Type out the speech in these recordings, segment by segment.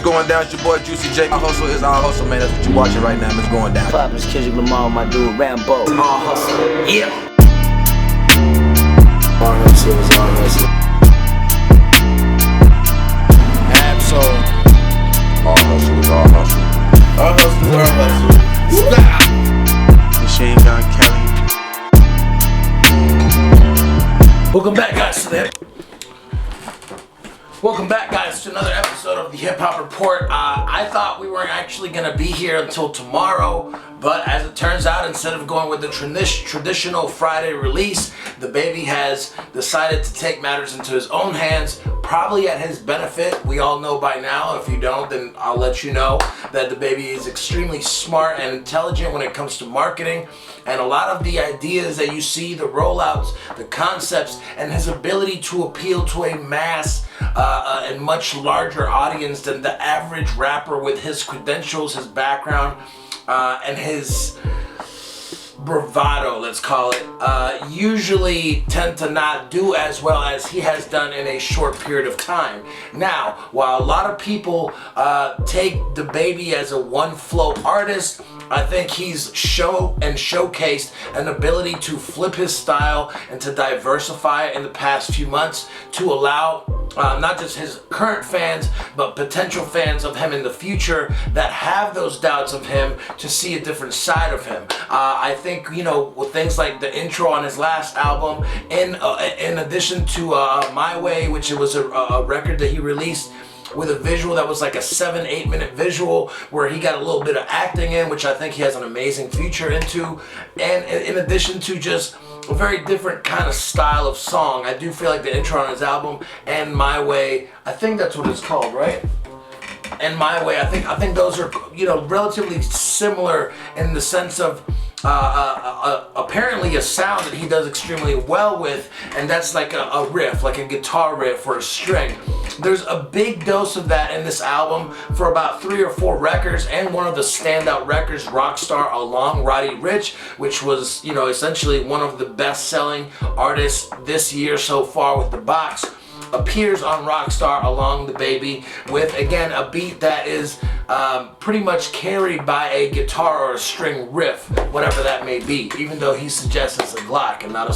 Going down, it's your boy Juicy J. Our hustle is our hustle, man. That's what you're watching right now. It's going down. Poppin', Kendrick Lamar, my dude Rambo. It's our hustle. Yeah. Our hustle is our hustle. Absol. Our hustle is our hustle. Our hustle is our hustle. Stop. Machine Gun Kelly. Welcome back, guys, to another episode of the Hip Hop Report. I thought we weren't actually going to be here until tomorrow, but as it turns out, instead of going with the traditional Friday release, the baby has decided to take matters into his own hands, probably at his benefit. We all know by now. If you don't, then I'll let you know that the baby is extremely smart and intelligent when it comes to marketing. And a lot of the ideas that you see, the rollouts, the concepts, and his ability to appeal to a mass and much larger audience than the average rapper with his credentials, his background, and his bravado, let's call it, usually tend to not do as well as he has done in a short period of time. Now, while a lot of people take the baby as a one flow artist, I think he's showcased an ability to flip his style and to diversify in the past few months to allow not just his current fans, but potential fans of him in the future that have those doubts of him to see a different side of him. I think, you know, with things like the intro on his last album, in addition to My Way, which it was a record that he released with a visual that was like a 7-8 minute visual where he got a little bit of acting in, which I think he has an amazing future into. And in addition to just a very different kind of style of song, I do feel like the intro on his album and My Way, I think that's what it's called, right? And My Way, I think those are, you know, relatively similar in the sense of apparently a sound that he does extremely well with, and that's like a riff, like a guitar riff or a string. There's a big dose of that in this album for about 3 or 4 records, and one of the standout records, Rockstar Along Roddy Ricch, which was, you know, essentially one of the best-selling artists this year so far with The Box, appears on Rockstar Along the Baby with, again, a beat that is pretty much carried by a guitar or a string riff, whatever that may be, even though he suggests it's a Glock and not a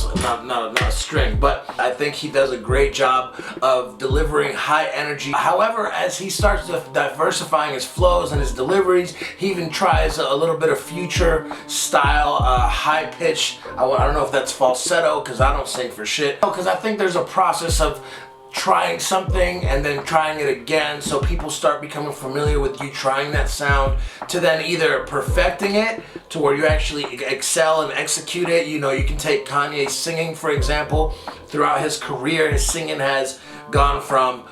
string. But I think he does a great job of delivering high energy. However, as he starts diversifying his flows and his deliveries, he even tries a little bit of Future style, high pitch. I don't know if that's falsetto, because I don't sing for shit. Because I think there's a process of trying something and then trying it again, so people start becoming familiar with you trying that sound, to then either perfecting it to where you actually excel and execute it. You know, you can take Kanye singing, for example. Throughout his career, his singing has gone from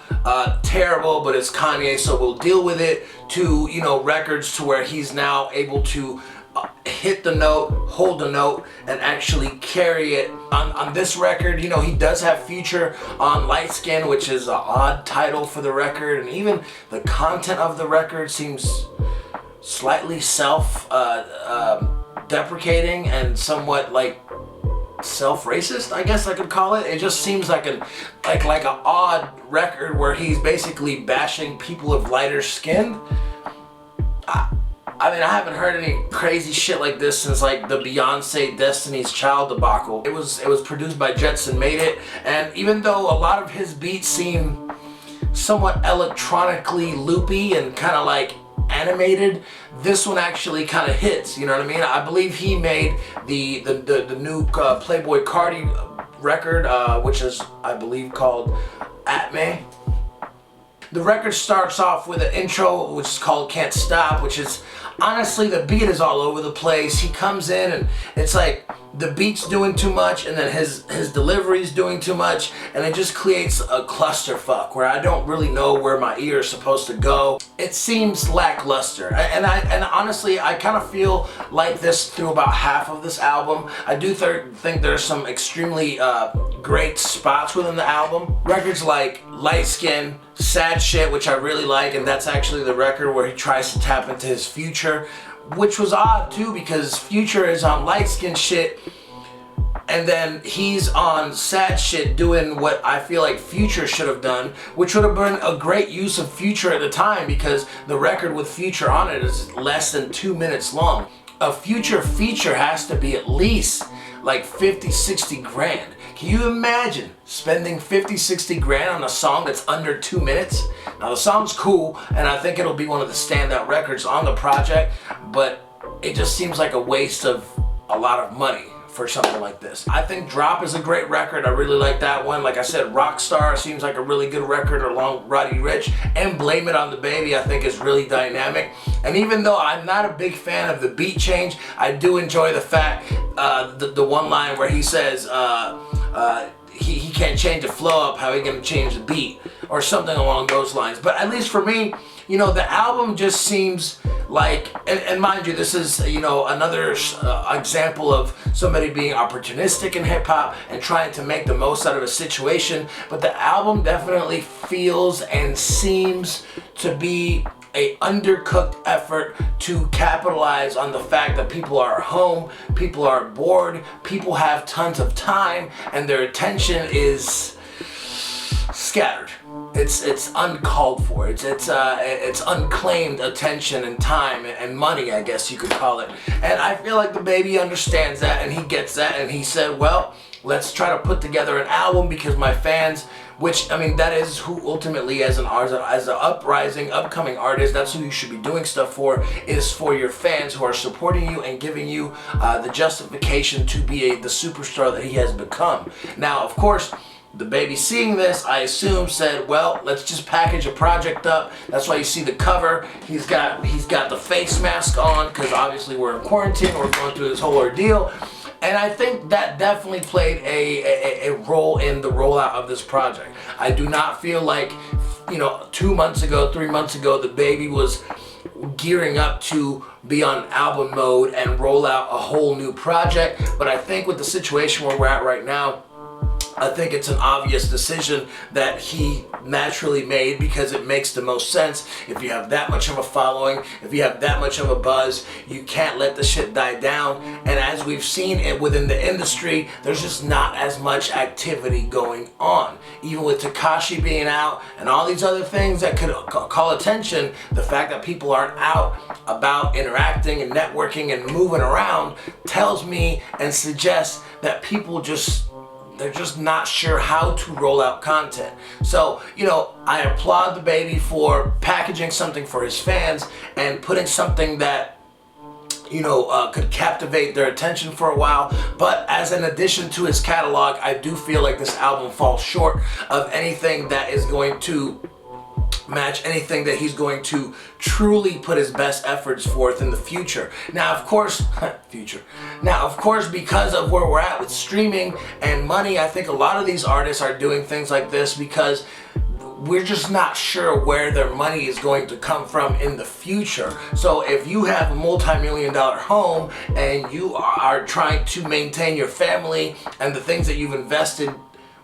terrible, but it's Kanye, so we'll deal with it, to, you know, records to where he's now able to hit the note, hold the note, and actually carry it. On this record, you know, he does have Future on Light Skin, which is an odd title for the record, and even the content of the record seems slightly self-deprecating and somewhat like self-racist, I guess I could call it. It just seems like an odd record where he's basically bashing people of lighter skin. I mean, I haven't heard any crazy shit like this since like the Beyonce Destiny's Child debacle. It was produced by Jetson Made It, and even though a lot of his beats seem somewhat electronically loopy and kind of like animated, this one actually kind of hits, you know what I mean? I believe he made the new Playboi Carti record, which is, I believe, called At Me. The record starts off with an intro which is called Can't Stop, which is, honestly, the beat is all over the place. He comes in and it's like the beat's doing too much, and then his delivery's doing too much, and it just creates a clusterfuck where I don't really know where my ear is supposed to go. It seems lackluster, and honestly, I kind of feel like this through about half of this album. I do think there's some extremely great spots within the album. Records like Light Skin, Sad Shit, which I really like, and that's actually the record where he tries to tap into his future, which was odd too, because Future is on Light Skin Shit, and then he's on Sad Shit doing what I feel like Future should have done, which would have been a great use of Future at the time, because the record with Future on it is less than 2 minutes long. A Future feature has to be at least like 50, 60 grand. Can you imagine spending 50, 60 grand on a song that's under 2 minutes? Now the song's cool, and I think it'll be one of the standout records on the project, but it just seems like a waste of a lot of money for something like this. I think Drop is a great record. I really like that one. Like I said, Rockstar seems like a really good record along Roddy Ricch, and Blame It on the Baby I think is really dynamic. And even though I'm not a big fan of the beat change, I do enjoy the fact, the one line where he says, he can't change the flow up, how he gonna change the beat, or something along those lines. But at least for me, you know, the album just seems like, and mind you, this is, you know, another example of somebody being opportunistic in hip hop and trying to make the most out of a situation, but the album definitely feels and seems to be a undercooked effort to capitalize on the fact that people are home, people are bored, people have tons of time, and their attention is scattered. It's uncalled for. It's unclaimed attention and time and money, I guess you could call it. And I feel like the Baby understands that, and he gets that, and he said, well, let's try to put together an album because my fans, which, I mean, that is who ultimately, as an uprising, upcoming artist, that's who you should be doing stuff for, is for your fans who are supporting you and giving you the justification to be the superstar that he has become. Now, of course, the Baby, seeing this, I assume, said, well, let's just package a project up. That's why you see the cover. He's got the face mask on, because obviously we're in quarantine, we're going through this whole ordeal. And I think that definitely played a role in the rollout of this project. I do not feel like, you know, 2 months ago, 3 months ago, the Baby was gearing up to be on album mode and roll out a whole new project. But I think with the situation where we're at right now, I think it's an obvious decision that he naturally made, because it makes the most sense. If you have that much of a following, if you have that much of a buzz, you can't let the shit die down. And as we've seen it within the industry, there's just not as much activity going on. Even with Tekashi being out and all these other things that could call attention, the fact that people aren't out about interacting and networking and moving around tells me and suggests that people they're just not sure how to roll out content. So, you know, I applaud the Baby for packaging something for his fans and putting something that, you know, could captivate their attention for a while. But as an addition to his catalog, I do feel like this album falls short of anything that is going to match anything that he's going to truly put his best efforts forth in the future. Now, of course, because of where we're at with streaming and money, I think a lot of these artists are doing things like this because we're just not sure where their money is going to come from in the future. So if you have a multi-million-dollar home and you are trying to maintain your family and the things that you've invested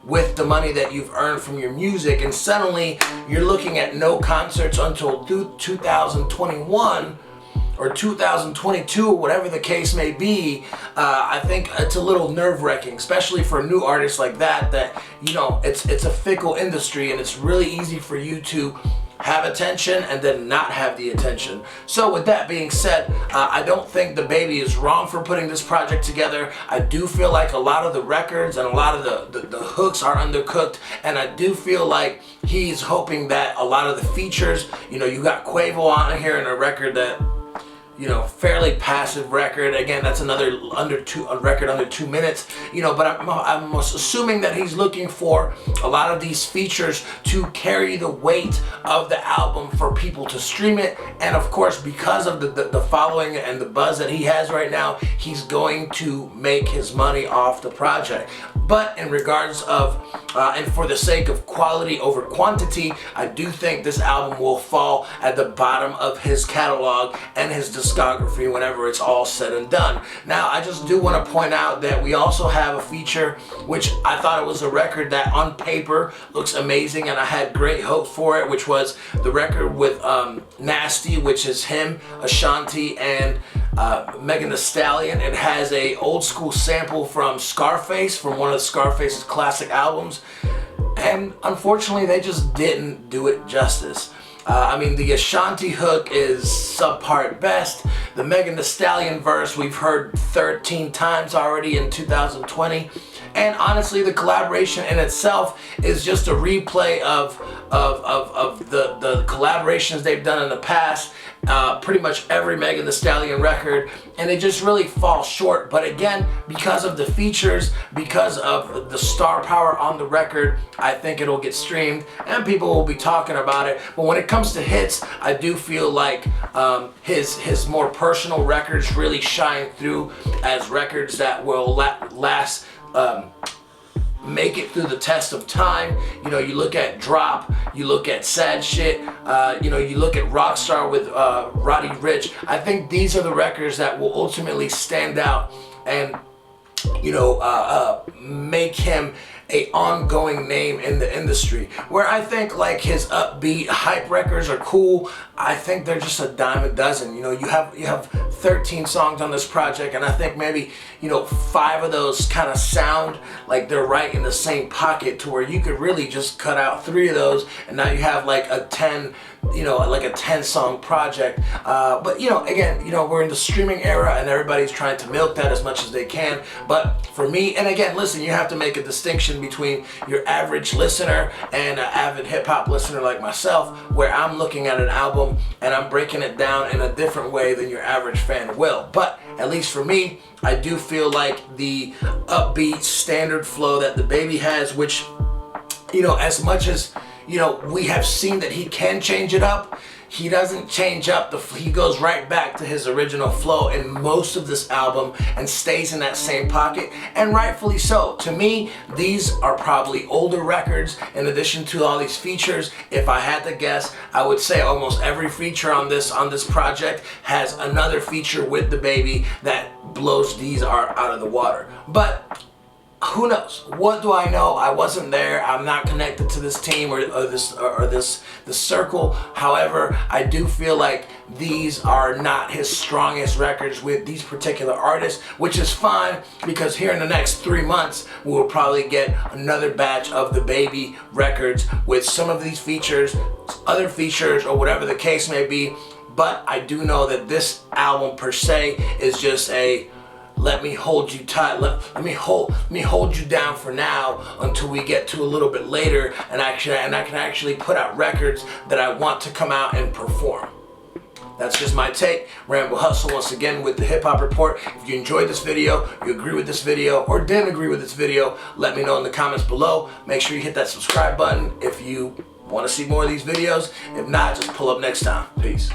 with the money that you've earned from your music, and suddenly you're looking at no concerts until 2021 or 2022 or whatever the case may be, I think it's a little nerve-wracking, especially for new artists like that, you know, it's a fickle industry, and it's really easy for you to have attention and then not have the attention. So with that being said, I don't think the Baby is wrong for putting this project together. I do feel like a lot of the records and a lot of the hooks are undercooked, and I do feel like he's hoping that a lot of the features, you know, you got Quavo on here in a record that, you know, fairly passive record. Again, that's another record under 2 minutes. You know, but I'm assuming that he's looking for a lot of these features to carry the weight of the album for people to stream it. And of course, because of the following and the buzz that he has right now, he's going to make his money off the project. But in regards of, and for the sake of quality over quantity, I do think this album will fall at the bottom of his catalog and his discography whenever it's all said and done. Now, I just do want to point out that we also have a feature, which I thought it was a record that on paper looks amazing, and I had great hope for it, which was the record with Nasty, which is him, Ashanti, and Megan Thee Stallion. It has a old school sample from Scarface, from one of Scarface's classic albums, and unfortunately they just didn't do it justice. I mean, the Ashanti hook is subpar at best. The Megan Thee Stallion verse we've heard 13 times already in 2020. And honestly, the collaboration in itself is just a replay of the collaborations they've done in the past. Pretty much every Megan Thee Stallion record, and it just really falls short. But again, because of the features, because of the star power on the record, I think it'll get streamed and people will be talking about it. But when it comes to hits, I do feel like his more personal records really shine through as records that will last, make it through the test of time. You know, you look at Drop, you look at Sad Shit, you know, you look at Rockstar with Roddy Ricch. I think these are the records that will ultimately stand out and, you know, make him a ongoing name in the industry. Where I think like his upbeat hype records are cool, I think they're just a dime a dozen. You know, you have 13 songs on this project, and I think maybe, you know, 5 of those kind of sound like they're right in the same pocket, to where you could really just cut out 3 of those and now you have like a 10, you know, like a 10-song project. But you know, again, you know, we're in the streaming era and everybody's trying to milk that as much as they can. But for me, and again, listen, you have to make a distinction between your average listener and an avid hip-hop listener like myself, where I'm looking at an album and I'm breaking it down in a different way than your average fan will. But at least for me, I do feel like the upbeat standard flow that DaBaby has, which, you know, as much as, you know, we have seen that he can change it up, he doesn't change up. He goes right back to his original flow in most of this album and stays in that same pocket, and rightfully so. To me, these are probably older records in addition to all these features. If I had to guess, I would say almost every feature on this project has another feature with DaBaby that blows these out of the water. But who knows? What do I know? I wasn't there. I'm not connected to this team or this circle. However, I do feel like these are not his strongest records with these particular artists, which is fine, because here in the next 3 months we will probably get another batch of DaBaby records with some of these features, other features, or whatever the case may be. But I do know that this album per se is just a let me hold you tight, let me hold you down for now until we get to a little bit later, and I can actually put out records that I want to come out and perform. That's just my take. Rambo Hustle once again with the Hip Hop Report. If you enjoyed this video, you agree with this video, or didn't agree with this video, let me know in the comments below. Make sure you hit that subscribe button if you want to see more of these videos. If not, just pull up next time. Peace.